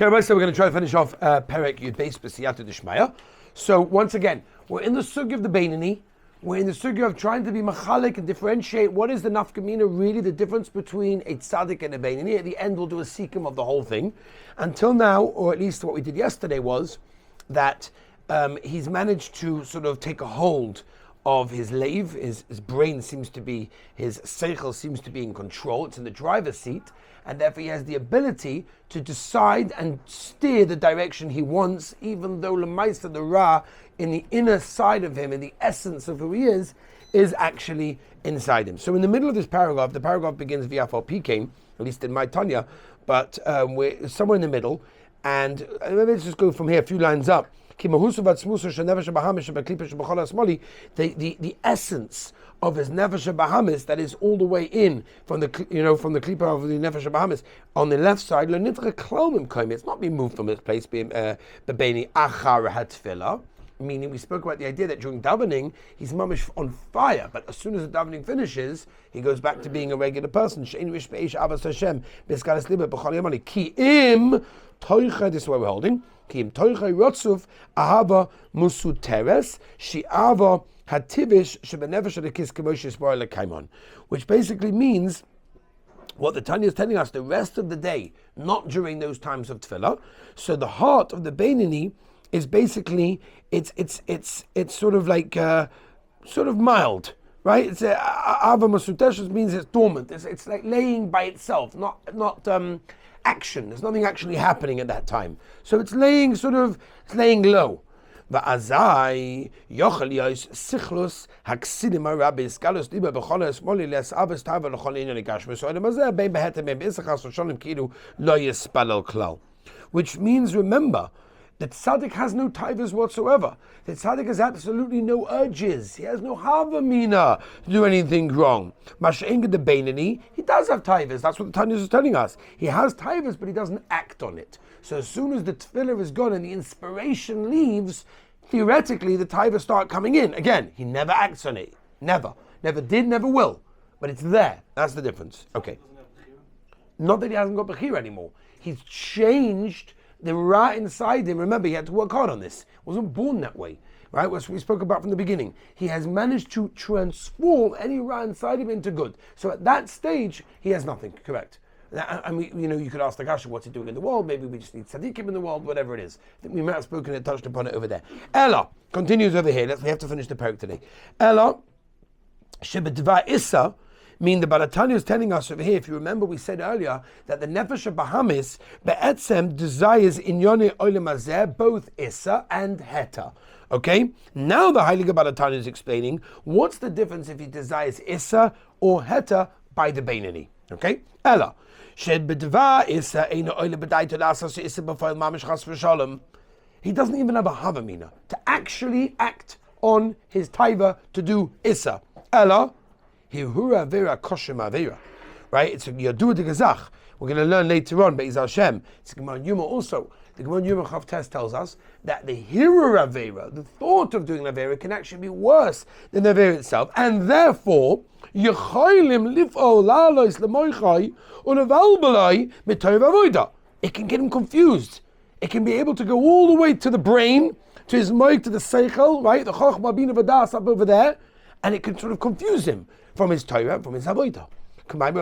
Okay, so we're going to try to finish off Perek Yud Beis B'Siyata D'Shmaya. So once again, we're in the sugya of the Beinani. We're in the sugya of trying to be machalik and differentiate what is the nafkamina, really the difference between a tzaddik and a Beinani. At the end, we'll do a sikkim of the whole thing. Until now, or at least what we did yesterday, was that he's managed to sort of take a hold of his leiv. His brain seems to be, his seichel seems to be in control. It's in the driver's seat, and therefore he has the ability to decide and steer the direction he wants, even though lemaisa, the ra, in the inner side of him, in the essence of who he is actually inside him. So in the middle of this paragraph, the paragraph begins v'afal pikein, at least in my Tanya, but we're somewhere in the middle, and maybe let's just go from here, a few lines up. The essence of his nefesh bahamis, that is all the way in from the from the klipa of the nefesh bahamis on the left side. It's not being moved from its place. Meaning, we spoke about the idea that during davening he's mamish on fire, but as soon as the davening finishes, he goes back to being a regular person. This is what we're holding. Which basically means what the Tanya is telling us the rest of the day, not during those times of tefillah. So the heart of the Beinani is basically it's sort of like sort of mild, right? It's ava masutesh means it's dormant. It's like laying by itself, not action. There's nothing actually happening at that time. So it's laying low. Va'azai yochel yos sichlus haksidim harabis galus liba b'cholas moli les avos tava l'chol inyan gashmi. So adamazeh bein behetem bein b'isachas v'sholim kilu lo yispalel klal. Which means, remember, the tzaddik has no taivas whatsoever. The tzaddik has absolutely no urges. He has no havamina to do anything wrong. Masha'enga the Beinani, he does have taivas. That's what the Tanya is telling us. He has taivas, but he doesn't act on it. So as soon as the tefillah is gone and the inspiration leaves, theoretically the taivas start coming in. Again, he never acts on it. Never did, never will. But it's there. That's the difference. Okay. Not that he hasn't got bechira anymore. He's changed the ra inside him. Remember, he had to work hard on this. He wasn't born that way, right? What we spoke about from the beginning. He has managed to transform any ra inside him into good. So at that stage, he has nothing. Correct. And you could ask the Gasha, what's he doing in the world? Maybe we just need tzaddikim in the world, whatever it is. I think we might have spoken and touched upon it over there. Ella continues over here. We have to finish the parak today. Ella shebedva issa. The Balatanya is telling us over here, if you remember, we said earlier that the Nefesh Bahamis be'etzem desires in Yone Olam Hazeh both Issa and Heta. Okay? Now the Heilige Balatanya is explaining what's the difference if he desires Issa or Heta by the Beinani. Okay? Ella. Shed bedva Issa eino Olam B'dai Asa Issa B'foil Mamish Chas V'Shalom. He doesn't even have a Havamina to actually act on his taiva to do Issa. Ella. Hihura vera koshem avera, right? It's a yadu de gazach. We're going to learn later on, Be'ez Hashem. It's Gemara Yuma also. The Gemara Yuma Chav Tes tells us that the hirur avera, the thought of doing avera, can actually be worse than the avera itself, and therefore yechaylim lifol lalois lemoichai unevalbalai mitayv avoida. It can get him confused. It can be able to go all the way to the brain, to his moik, to the seichel, right? The chochma bina v'das up over there, and it can sort of confuse him from his Torah, from his Avodah. Like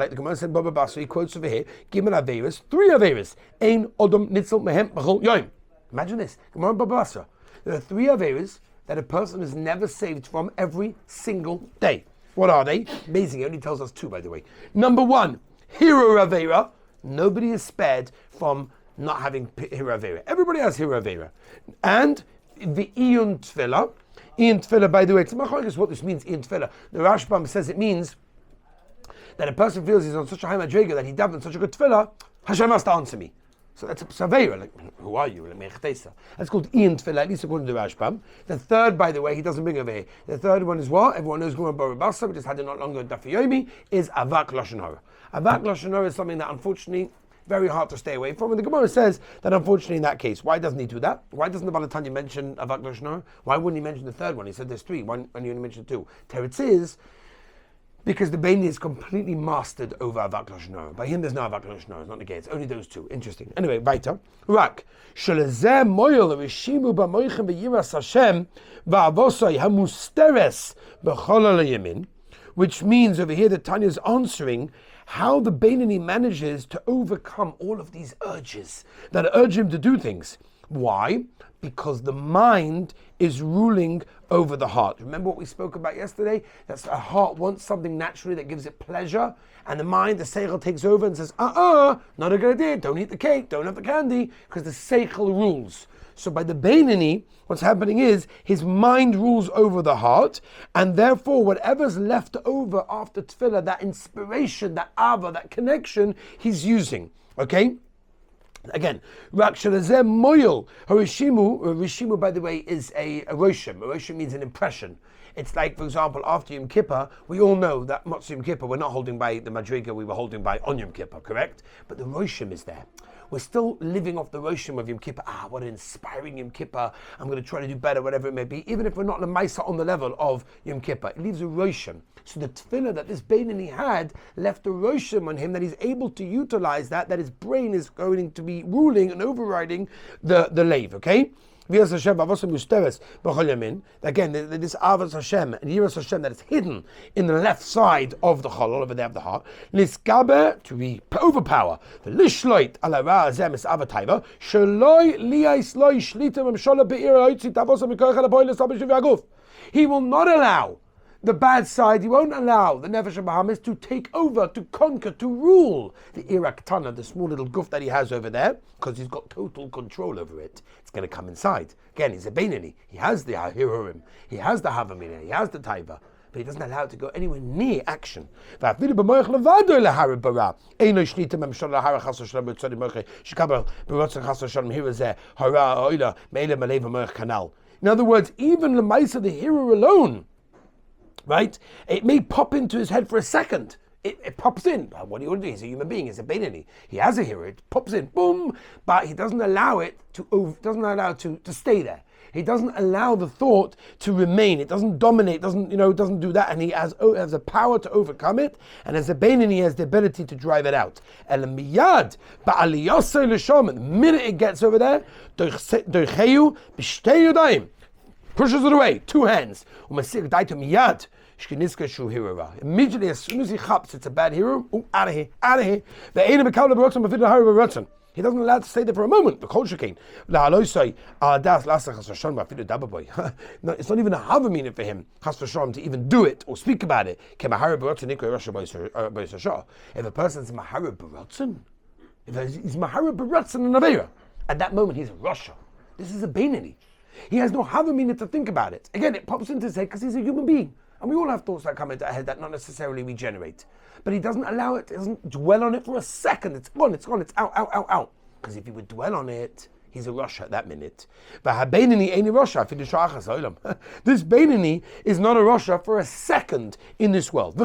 the Gemara said, Baba Basra, he quotes over here, Gimel Averis, 3 Averis. Ein Odom Nitzel Mehem B'chol Yoim. Imagine this, Gemara Baba Basra. There are 3 Averis that a person is never saved from every single day. What are they? Amazing, he only tells us 2, by the way. Number 1, Hero Avera. Nobody is spared from not having Hero Avera. Everybody has Hero Avera. And the Iyun Tefillah. Ian Tefillah, by the way, it's machlokes what this means, Ian Tefillah. The Rashbam says it means that a person feels he's on such a high madriga that he davened such a good Tefillah, Hashem has to answer me. So that's a Saveira, like, who are you? That's called Ian Tefillah, at least according to the Rashbam. The third, by the way, he doesn't bring over here. The third one is what? Everyone knows Gemara Barabasa, we just had it not long ago, Daf Yomi, is Avak Lashon Hara. Avak Lashon Hara is something that unfortunately very hard to stay away from. And the Gemara says that unfortunately in that case, why doesn't he do that? Why doesn't the Balatanya mention Avak Lashon Hara? Why wouldn't he mention the third one? He said there's 3. Why only mention 2? Teretz is Because the Beinoni is completely mastered over Avak Lashon Hara. By him, there's no Avak Lashon Hara. It's not negate. It's only those two. Interesting. Anyway, weiter. Rak. Shelezeh moyel rishimu b'moichem v'yiras Hashem v'avosai hamusteres b'chol yamin, which means over here that Tanya is answering how the Beinoni manages to overcome all of these urges that urge him to do things. Why? Because the mind is ruling over the heart. Remember what we spoke about yesterday? That's a heart wants something naturally that gives it pleasure, and the mind, the seichel, takes over and says, not a good idea, don't eat the cake, don't have the candy, because the seichel rules. So by the Beinoni, what's happening is his mind rules over the heart, and therefore whatever's left over after tefillah, that inspiration, that ava, that connection, he's using. Okay? Again, Rishimu, by the way, is a roshim. A roshim means an impression. It's like, for example, after Yom Kippur, we all know that Motzei Yom Kippur, we're not holding by the Madriga, we were holding by on Yom Kippur, correct? But the roshim is there. We're still living off the roshim of Yom Kippur. What an inspiring Yom Kippur. I'm going to try to do better, whatever it may be, even if we're not Lemaisa on the level of Yom Kippur. It leaves a roshim. So the tefillah that this Beinoni had left a roshim on him, that he's able to utilize that his brain is going to be ruling and overriding the lave, okay? Again, this Avos Hashem and Yiras Hashem that is hidden in the left side of the cholol, over there of the heart, Lisgaber, to overpower, the Lishloit ala ra zem is avataiva, Shaloi liais loi shlita memshola be'ir ha'otzit avos ha'mikoich ha'poil ha'sabashiv ha'guf. He will not allow the bad side, he won't allow the Nefesh HaBahamis to take over, to conquer, to rule the Irak Tana, the small little goof that he has over there, because he's got total control over it. It's going to come inside. Again, he's a Beinoni. He has the Hirurim, he has the Havamina, he has the Taiva, but he doesn't allow it to go anywhere near action. In other words, even the Maisa, the hero alone, right? It may pop into his head for a second. It pops in. What do you want to do? He's a human being. He's a Beinoni. He has a hero. It pops in, boom. But he doesn't allow it to stay there. He doesn't allow the thought to remain. It doesn't dominate. Doesn't do that. And he has the power to overcome it. And as a Beinoni, he has the ability to drive it out. The minute it gets over there, pushes it away, two hands. Immediately, as soon as he chaps, it's a bad hero. Out of here, out of here. He doesn't allow it to stay there for a moment. No, it's not even a havamina for him, to even do it or speak about it. If a person's mahara baratzin, if he's mahara baratzin in Aveira, at that moment he's a Rasha. This is a Beinoni. He has no havamina to think about it. Again, it pops into his head because he's a human being. And we all have thoughts that come into our head that not necessarily regenerate. But he doesn't allow it, doesn't dwell on it for a second. It's gone, it's out. Because if he would dwell on it, he's a Rasha at that minute. But this Beinoni is not a Rasha for a second in this world.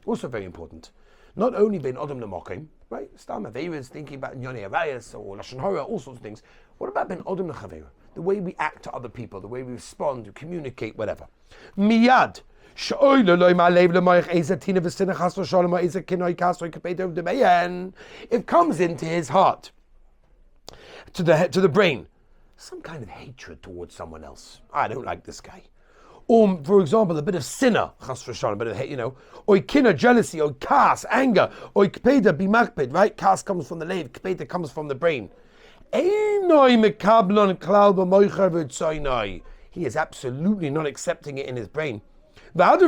Also very important. Not only ben Adam lemokim, right? Stam Aveira is thinking about Nyone Arayas or Lashon Hara, all sorts of things. What about ben Adam lechaveira? The way we act to other people, the way we respond, to communicate, whatever. Miyad. It comes into his heart, to the brain, some kind of hatred towards someone else. I don't like this guy. Or, for example, a bit of sinner, a bit of hate, or kina, jealousy, or kas, anger, or kpeda, bimakped, right? Kas comes from the lave, kpeda comes from the brain. He is absolutely not accepting it in his brain. He turns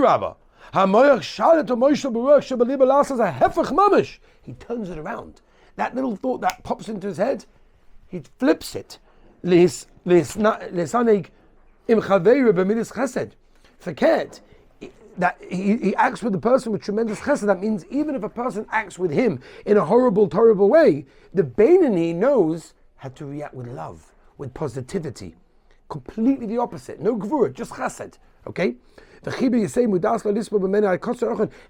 it around. That little thought that pops into his head, he flips it. Forget that he acts with the person with tremendous chesed. That means even if a person acts with him in a horrible, terrible way, the Beinoni knows how to react with love, with positivity. Completely the opposite. No gvura, just chesed. Okay? And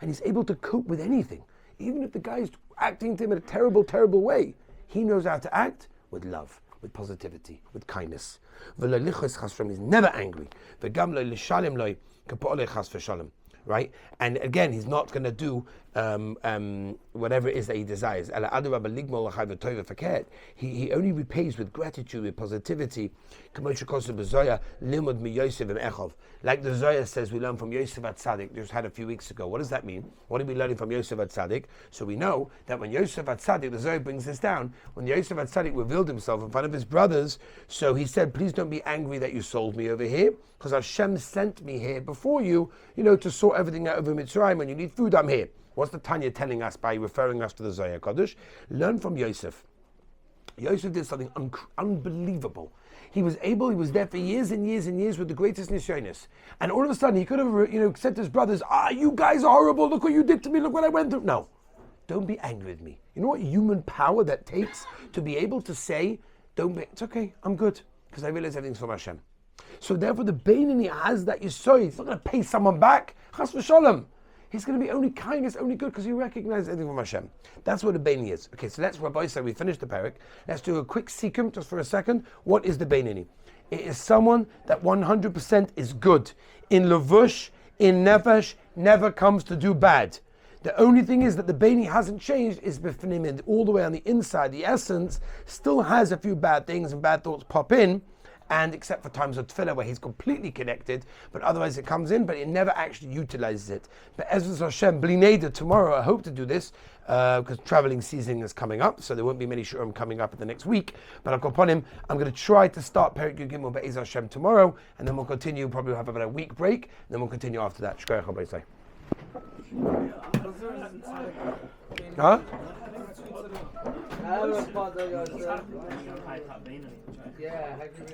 he's able to cope with anything. Even if the guy is acting to him in a terrible, terrible way, he knows how to act with love. with positivity, with kindness. He's never angry. Right? And again, he's not going to do whatever it is that he desires. He only repays with gratitude, with positivity. Like the Zohar says, we learn from Yosef at Tzaddik, just had a few weeks ago. What does that mean? What are we learning from Yosef at Tzaddik? So we know that when Yosef at Tzaddik, the Zohar brings this down, when Yosef at Tzaddik revealed himself in front of his brothers, so he said, please don't be angry that you sold me over here, because Hashem sent me here before you, to sort everything out over Mitzrayim. When you need food, I'm here. What's the Tanya telling us by referring us to the Zohar Kodesh? Learn from Yosef. Yosef did something unbelievable. He was there for years and years and years with the greatest nisyonis. And all of a sudden he could have, said to his brothers, you guys are horrible, look what you did to me, look what I went through. No, don't be angry with me. You know what human power that takes to be able to say, it's okay, I'm good, because I realize everything's from Hashem. So therefore the Beinoni has that Yesod. He's not going to pay someone back. Chas v'sholem. He's going to be only kindness, only good, because he recognizes everything from Hashem. That's what the Beinoni is. Okay, so let's, Rabbi said, we finished the parak. Let's do a quick sikkim just for a second. What is the Beinoni? It is someone that 100% is good. In levush, in nefesh, never comes to do bad. The only thing is that the Beinoni hasn't changed, is b'fnim, and all the way on the inside, the essence still has a few bad things and bad thoughts pop in, and except for times of tefillah where he's completely connected, but otherwise it comes in, but it never actually utilizes it. But Ezras Hashem, Bli Neder, tomorrow I hope to do this, because traveling season is coming up, so there won't be many shurim coming up in the next week, but I'll go upon him. I'm going to try to start Perek Yud Gimel Be'ez Hashem tomorrow, and then we'll continue, probably have about a week break, and then we'll continue after that. Shkoyach Rabbi Say. Huh?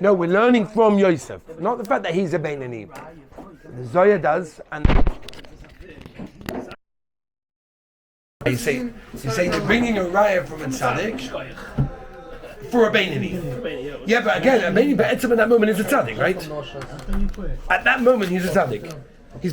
No, we're learning from Yosef, not the fact that he's a Beinoni. The Zohar does, and you say they're bringing a raya from a tzaddik for a Beinoni. Yeah, but again, a Beinoni, but Etzem at that moment is a tzaddik, right? At that moment, he's a tzaddik. He's